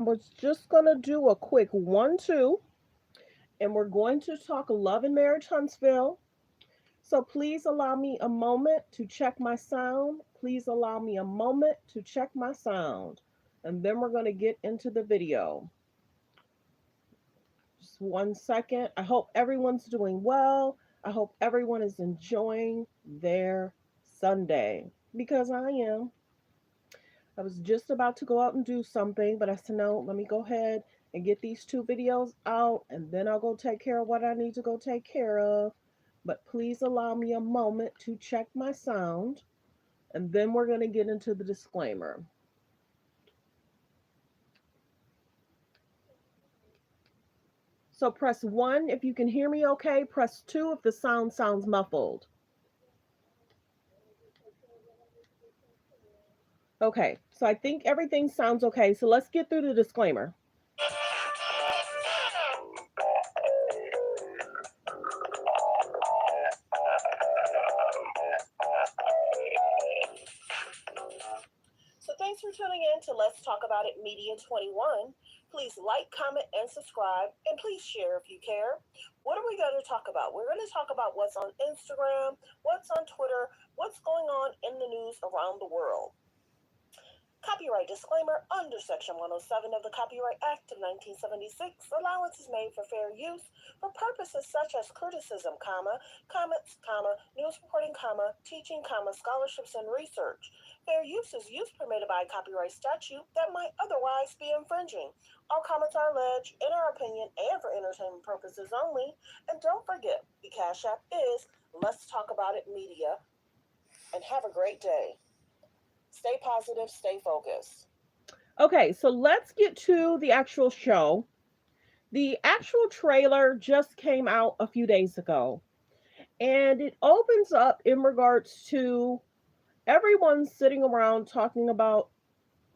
We're just going to do a quick 1-2, and we're going to talk Love and Marriage Huntsville. So please allow me a moment to check my sound. Please allow me a moment to check my sound. And then we're going to get into the video. Just 1 second. I hope everyone's doing well. I hope everyone is enjoying their Sunday because I am. I was just about to go out and do something, but I said, no, let me go ahead and get these two videos out, and then I'll go take care of what I need to go take care of. But please allow me a moment to check my sound, and then we're going to get into the disclaimer. So press 1 if you can hear me okay. Press 2 if the sound sounds muffled. Okay, so I think everything sounds okay. So let's get through the disclaimer. So thanks for tuning in to Let's Talk About It Media 21. Please like, comment, and subscribe, and please share if you care. What are we going to talk about? We're going to talk about what's on Instagram, what's on Twitter, what's going on in the news around the world. Copyright disclaimer: under Section 107 of the Copyright Act of 1976, allowance is made for fair use for purposes such as criticism, comments, news reporting, teaching, scholarships, and research. Fair use is use permitted by copyright statute that might otherwise be infringing. All comments are alleged, in our opinion, and for entertainment purposes only. And don't forget, the Cash App is Let's Talk About It Media. And have a great day. Stay positive, stay focused. Okay, so let's get to the actual show. The actual trailer just came out a few days ago, and it opens up in regards to everyone sitting around talking about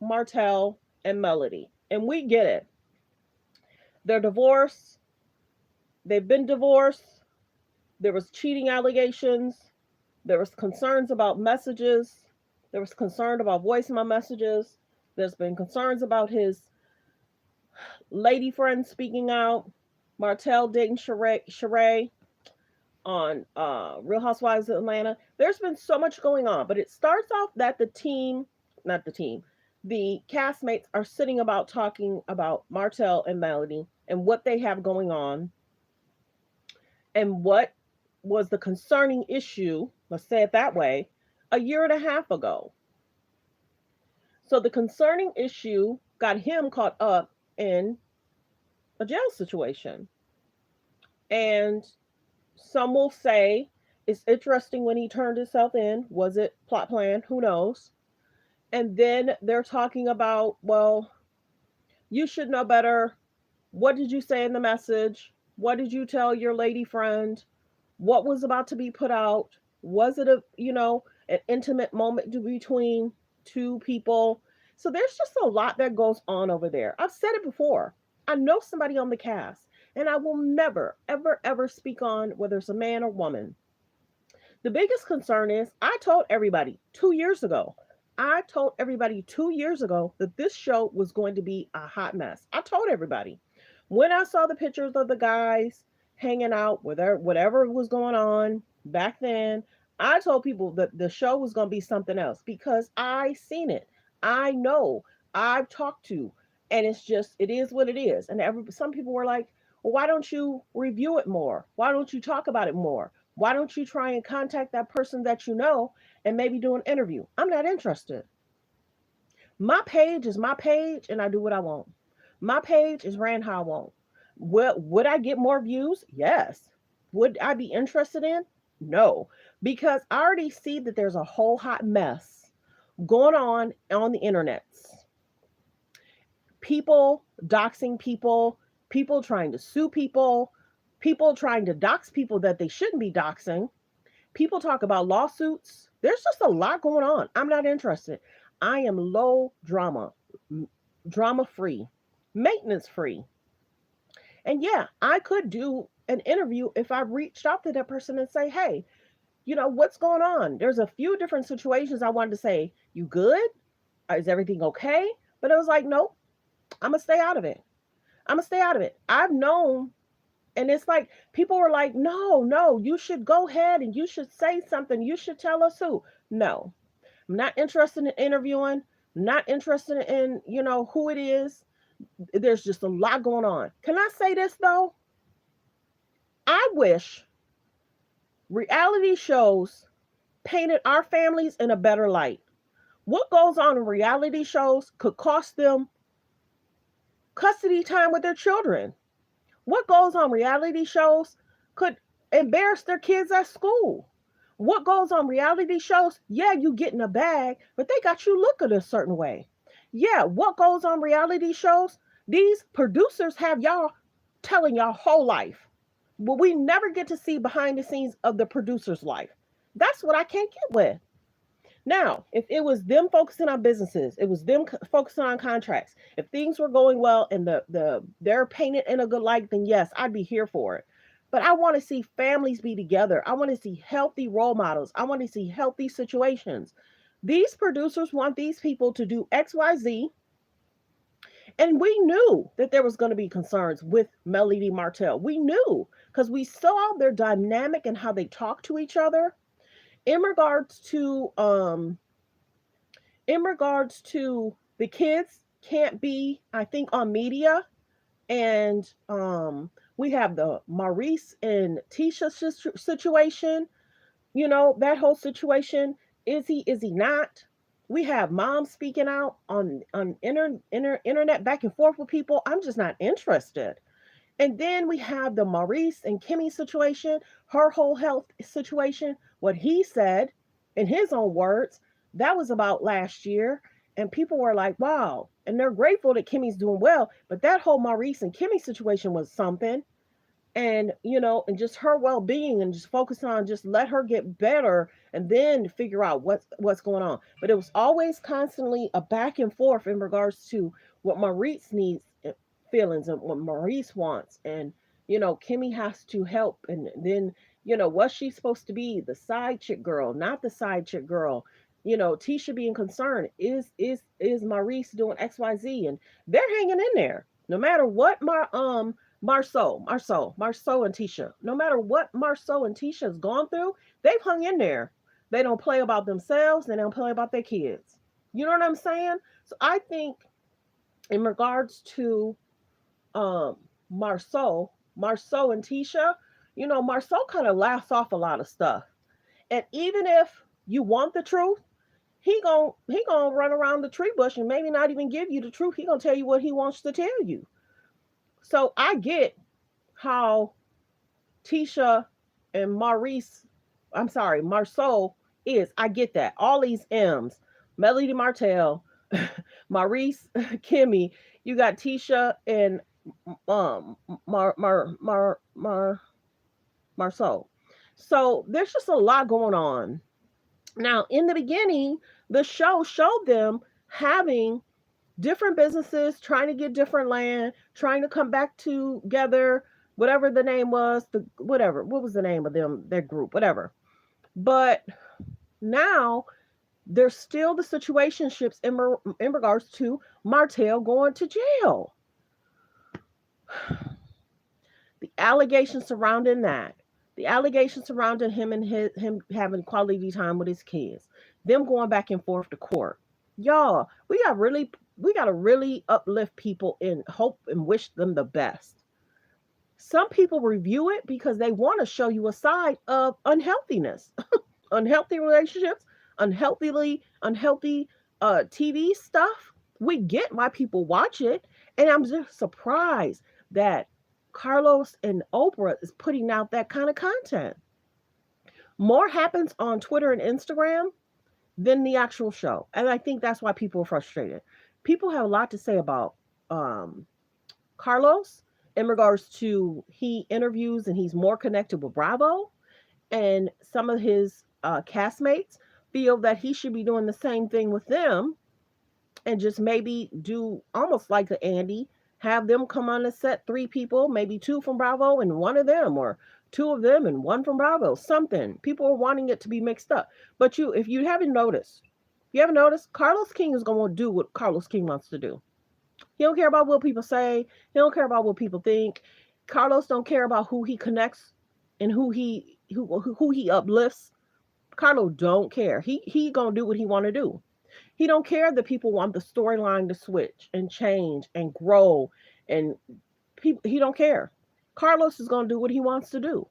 Martell and Melody. And we get it. They're divorced. They've been divorced. There was cheating allegations. There was concerns about messages. There was concern about voicemail messages. There's been concerns about his lady friend speaking out. Martell dating Sheree on Real Housewives of Atlanta. There's been so much going on, but it starts off that the castmates are sitting about talking about Martell and Melody and what they have going on and what was the concerning issue, let's say it that way, a year and a half ago. So the concerning issue got him caught up in a jail situation. And some will say it's interesting when he turned himself in. Was it plot plan? Who knows? And then they're talking about, well, you should know better. What did you say in the message? What did you tell your lady friend? What was about to be put out? Was it an intimate moment between two people? So there's just a lot that goes on over there. I've said it before. I know somebody on the cast, and I will never, ever, ever speak on whether it's a man or woman. The biggest concern is I told everybody 2 years ago. I told everybody 2 years ago that this show was going to be a hot mess. I told everybody. When I saw the pictures of the guys hanging out with whatever was going on back then, I told people that the show was going to be something else because I seen it. I know. I've talked to, and it's just it is what it is. And some people were like, "Well, why don't you review it more? Why don't you talk about it more? Why don't you try and contact that person that you know and maybe do an interview?" I'm not interested. My page is my page, and I do what I want. My page is ran how I want. Would I get more views? Yes. Would I be interested in? No, because I already see that there's a whole hot mess going on the internet. People doxing people, people trying to sue people, people trying to dox people that they shouldn't be doxing. People talk about lawsuits. There's just a lot going on. I'm not interested. I am low drama, drama free, maintenance free. And yeah, I could do an interview if I reached out to that person and say, hey, what's going on? There's a few different situations I wanted to say, you good? Is everything okay? But I was like, nope, I'm gonna stay out of it. I'm gonna stay out of it. I've known, and it's like people were like, no, no, you should go ahead and you should say something. You should tell us who. No, I'm not interested in interviewing. Not interested in, who it is. There's just a lot going on. Can I say this though? I wish reality shows painted our families in a better light. What goes on in reality shows could cost them custody time with their children. What goes on reality shows could embarrass their kids at school. What goes on reality shows, yeah, you get in a bag, but they got you looking a certain way. Yeah, what goes on reality shows, these producers have y'all telling y'all whole life. But we never get to see behind the scenes of the producer's life. That's what I can't get with. Now, if it was them focusing on businesses, it was them focusing on contracts. If things were going well and they're painted in a good light, then yes, I'd be here for it. But I want to see families be together. I want to see healthy role models. I want to see healthy situations. These producers want these people to do XYZ, and we knew that there was going to be concerns with Melody Martell. We knew because we saw their dynamic and how they talk to each other in regards to the kids can't be, I think, on media. And we have the Maurice and Tisha situation, that whole situation. Is he not? We have moms speaking out on internet back and forth with people. I'm just not interested. And then we have the Maurice and Kimmy situation, her whole health situation. What he said in his own words, that was about last year. And people were like, wow. And they're grateful that Kimmy's doing well. But that whole Maurice and Kimmy situation was something. And, and just her well being and just focus on just let her get better and then figure out what's going on. But it was always constantly a back and forth in regards to what Maurice needs feelings and what Maurice wants. And, Kimmy has to help. And then, what's she supposed to be? The side chick girl, not the side chick girl. Tisha being concerned, is Maurice doing XYZ? And they're hanging in there. No matter what Marceau and Tisha, no matter what Marceau and Tisha has gone through, they've hung in there. They don't play about themselves, they don't play about their kids. You know what I'm saying? So I think in regards to um Marceau and Tisha, Marceau kind of laughs off a lot of stuff. And even if you want the truth, he gonna run around the tree bush and maybe not even give you the truth. He gonna tell you what he wants to tell you. So I get how Tisha and Marceau is. I get that. All these M's, Melody Martell, Maurice, Kimmy, you got Tisha and Marceau. So there's just a lot going on. Now, in the beginning, the show showed them having different businesses, trying to get different land, trying to come back together, whatever the name was, what was the name of their group, whatever. But now there's still the situationships in regards to Martell going to jail. The allegations surrounding that, the allegations surrounding him and him having quality time with his kids, them going back and forth to court. Y'all, we got to really uplift people and hope and wish them the best. Some people review it because they want to show you a side of unhealthiness, unhealthy relationships, unhealthy TV stuff. We get why people watch it, and I'm just surprised that Carlos and Oprah is putting out that kind of content. More happens on Twitter and Instagram than the actual show, and I think that's why people are frustrated. People have a lot to say about Carlos in regards to he interviews and he's more connected with Bravo, and some of his castmates feel that he should be doing the same thing with them and just maybe do almost like the Andy, have them come on the set, three people, maybe two from Bravo and one of them, or two of them and one from Bravo, something. People are wanting it to be mixed up. But if you haven't noticed, Carlos King is going to do what Carlos King wants to do. He don't care about what people say. He don't care about what people think. Carlos don't care about who he connects and who he uplifts. Carlos don't care. He gonna do what he want to do. He don't care that people want the storyline to switch and change and grow, and people, he don't care. Carlos is gonna do what he wants to do.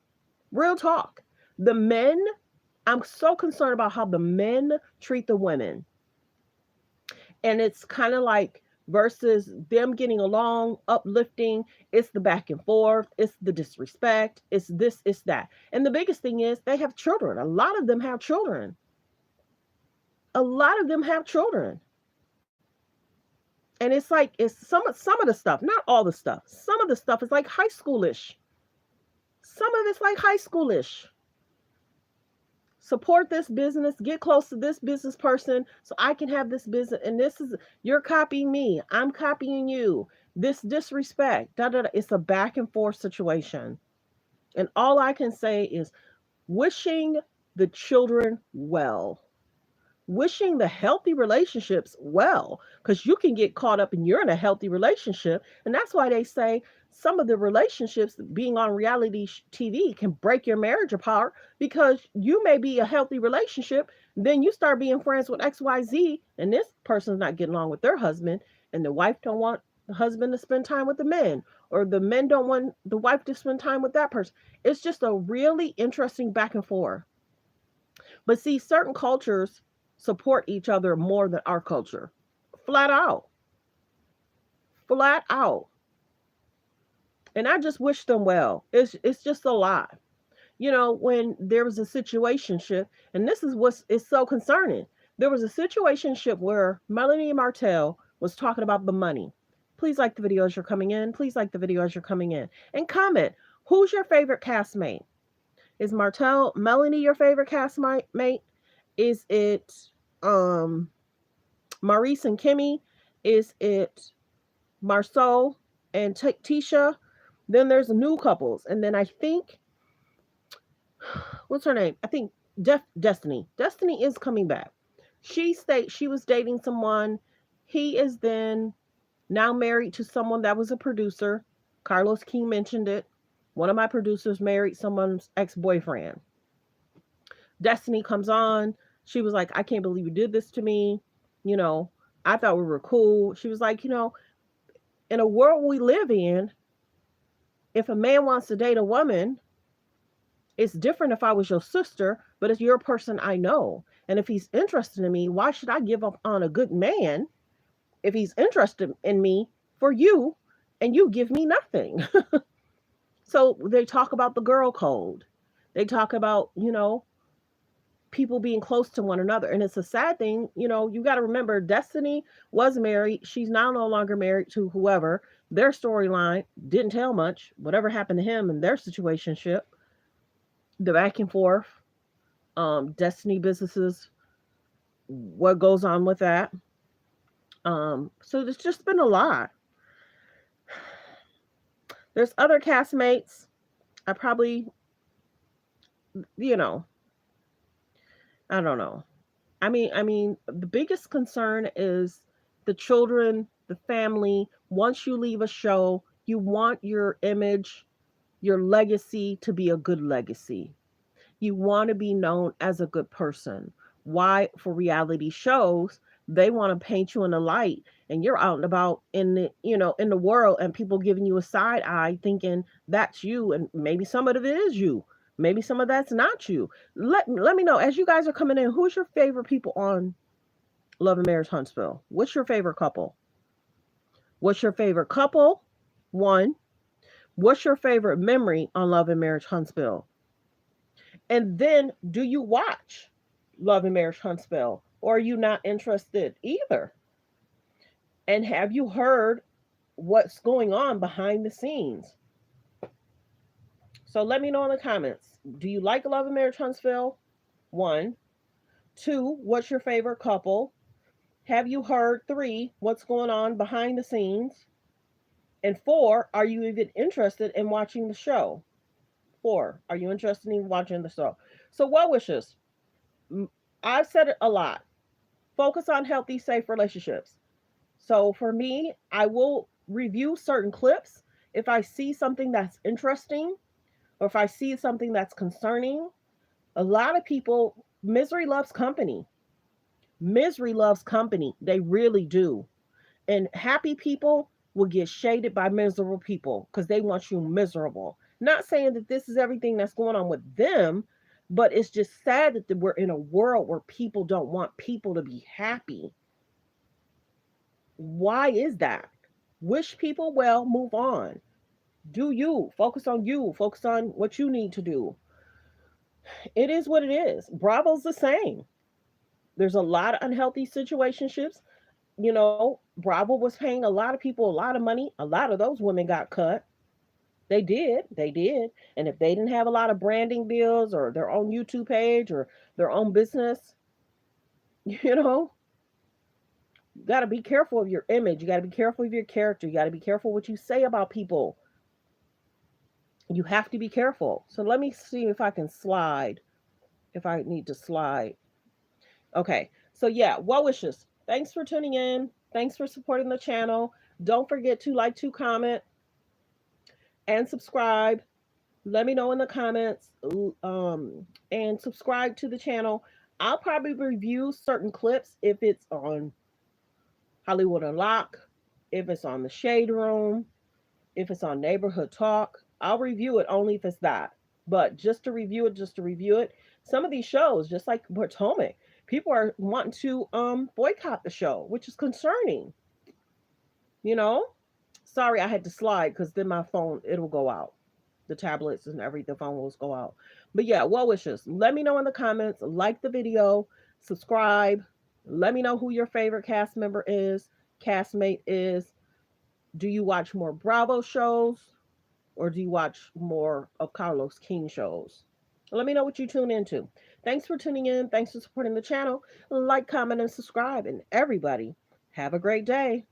Real talk. The men, I'm so concerned about how the men treat the women. And it's kind of like versus them getting along, uplifting, it's the back and forth, it's the disrespect, it's this, it's that. And the biggest thing is they have children. A lot of them have children. A lot of them have children. And it's like it's some of the stuff, not all the stuff. Some of the stuff is like high schoolish. Some of it's like high schoolish. Support this business, get close to this business person so I can have this business. And this is, you're copying me, I'm copying you. This disrespect, da, da, da. It's a back and forth situation. And all I can say is wishing the children well, wishing the healthy relationships well, because you can get caught up and you're in a healthy relationship. And that's why they say some of the relationships being on reality TV can break your marriage apart, because you may be a healthy relationship, then you start being friends with XYZ, and this person's not getting along with their husband, and the wife don't want the husband to spend time with the men, or the men don't want the wife to spend time with that person. It's just a really interesting back and forth. But see, certain cultures support each other more than our culture. Flat out. Flat out. And I just wish them well. It's just a lot. You know, when there was a situationship, and this is what is so concerning. There was a situationship where Melanie Martell was talking about the money. Please like the video as you're coming in. Please like the video as you're coming in. And comment, who's your favorite castmate? Is Melanie your favorite castmate? Is it Maurice and Kimmy? Is it Marceau and Tisha? Then there's new couples. And then I think, what's her name? I think Destiny. Destiny is coming back. She was dating someone. He is then now married to someone that was a producer. Carlos King mentioned it. One of my producers married someone's ex-boyfriend. Destiny comes on. She was like, I can't believe you did this to me. You know, I thought we were cool. She was like, in a world we live in, if a man wants to date a woman, it's different if I was your sister, but it's your person I know. And if he's interested in me, why should I give up on a good man if he's interested in me for you and you give me nothing? So they talk about the girl code. They talk about, people being close to one another. And it's a sad thing, you got to remember Destiny was married. She's now no longer married to whoever. Their storyline didn't tell much. Whatever happened to him and their situationship, the back and forth, Destiny businesses, what goes on with that. So there's just been a lot. There's other castmates. I probably, you know, I don't know. I mean, the biggest concern is the children, the family. Once you leave a show, you want your image, your legacy to be a good legacy. You want to be known as a good person. Why? For reality shows, they want to paint you in a light, and you're out and about in the world, and people giving you a side eye, thinking that's you, and maybe some of it is you. Maybe some of that's not you. Let me know as you guys are coming in. Who's your favorite people on Love and Marriage Huntsville? What's your favorite couple? What's your favorite couple? One. What's your favorite memory on Love and Marriage Huntsville? And then, do you watch Love and Marriage Huntsville, or are you not interested either? And have you heard what's going on behind the scenes? So let me know in the comments. Do you like Love and Marriage Huntsville? One. Two, what's your favorite couple? Have you heard? Three, what's going on behind the scenes? And four, are you even interested in watching the show? Four, are you interested in watching the show? So, well wishes. I've said it a lot. Focus on healthy, safe relationships. So for me, I will review certain clips if I see something that's interesting or if I see something that's concerning. A lot of people, misery loves company. Misery loves company. They really do. And happy people will get shaded by miserable people because they want you miserable. Not saying that this is everything that's going on with them, but it's just sad that we're in a world where people don't want people to be happy. Why is that? Wish people well, move on. Do you. Focus on you. Focus on what you need to do. It is what it is. Bravo's the same. There's a lot of unhealthy situationships. Bravo was paying a lot of people a lot of money. A lot of those women got cut. They did. They did. And if they didn't have a lot of branding deals or their own YouTube page or their own business, you know, you got to be careful of your image. You got to be careful of your character. You got to be careful what you say about people. You have to be careful. So let me see if I can slide, if I need to slide. Okay. So yeah, well wishes. Thanks for tuning in. Thanks for supporting the channel. Don't forget to like, to comment, and subscribe. Let me know in the comments, and subscribe to the channel. I'll probably review certain clips if it's on Hollywood Unlocked, if it's on the Shade Room, if it's on Neighborhood Talk. I'll review it only if it's that. But just to review it, just to review it. Some of these shows, just like Potomac, people are wanting to boycott the show, which is concerning. You know, sorry I had to slide because then my phone it'll go out. The tablets and everything, the phone will go out. But yeah, well wishes. Let me know in the comments. Like the video, subscribe. Let me know who your favorite cast member is, castmate is. Do you watch more Bravo shows or do you watch more of Carlos King shows? Let me know what you tune into. Thanks for tuning in. Thanks for supporting the channel. Like, comment, and subscribe. And everybody, have a great day.